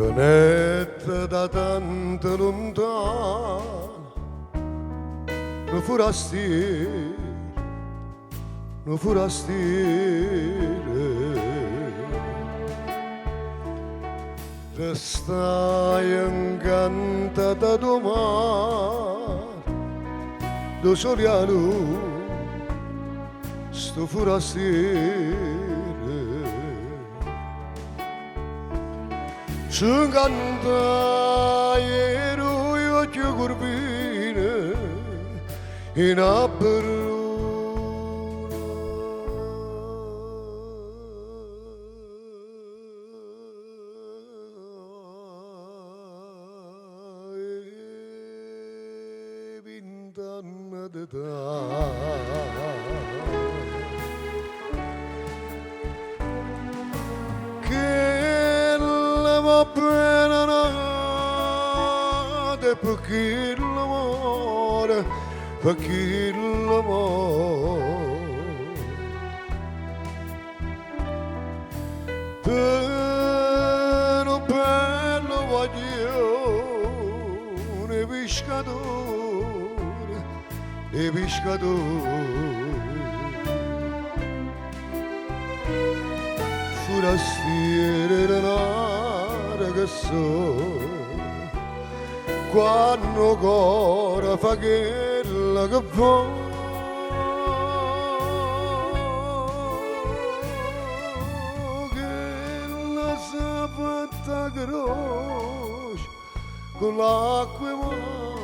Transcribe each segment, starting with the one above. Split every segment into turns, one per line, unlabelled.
Venette da tanto lontano, un forastiero, un forastiero. Restai incantata do mare, do sole a luce, sto forastiero. Ci cantai lui occhio curvine in abbruna 20 anni d'età. Va bene nada perché l'amore però bello voglio un pescatore forastiere che so quando ancora fa quella che fa che la sapata grossa con l'acqua e mare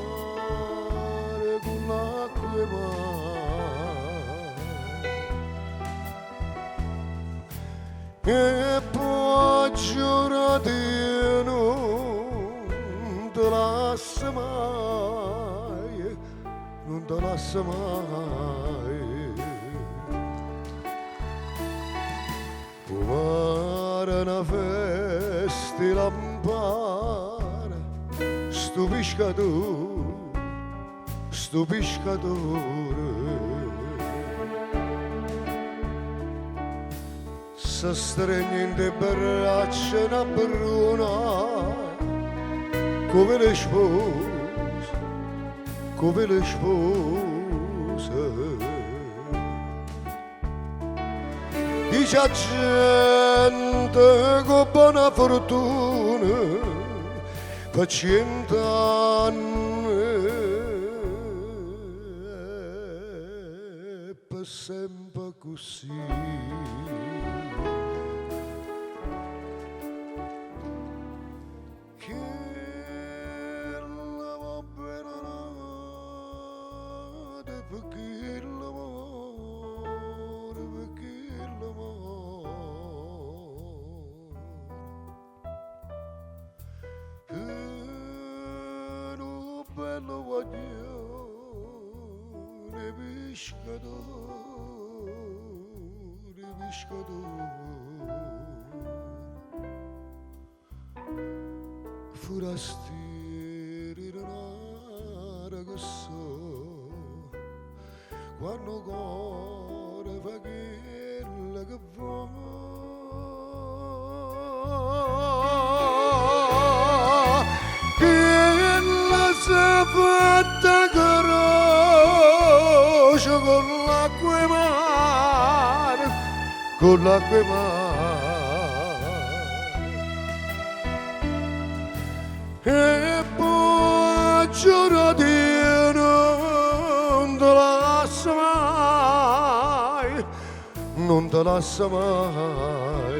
e poi giurati non te lascia mai fumare una festa e lampare sto pescatore si stringe in le braccia una bruna come le spose dice a gente con buona fortuna per 100 anni per sempre così. Perché l'amore però bello voglio ne pescatore forastieri rara che so quando ancora fa quella che fa quella si è fatta croce con l'acqua e mare e poi giuro di non te lascia mai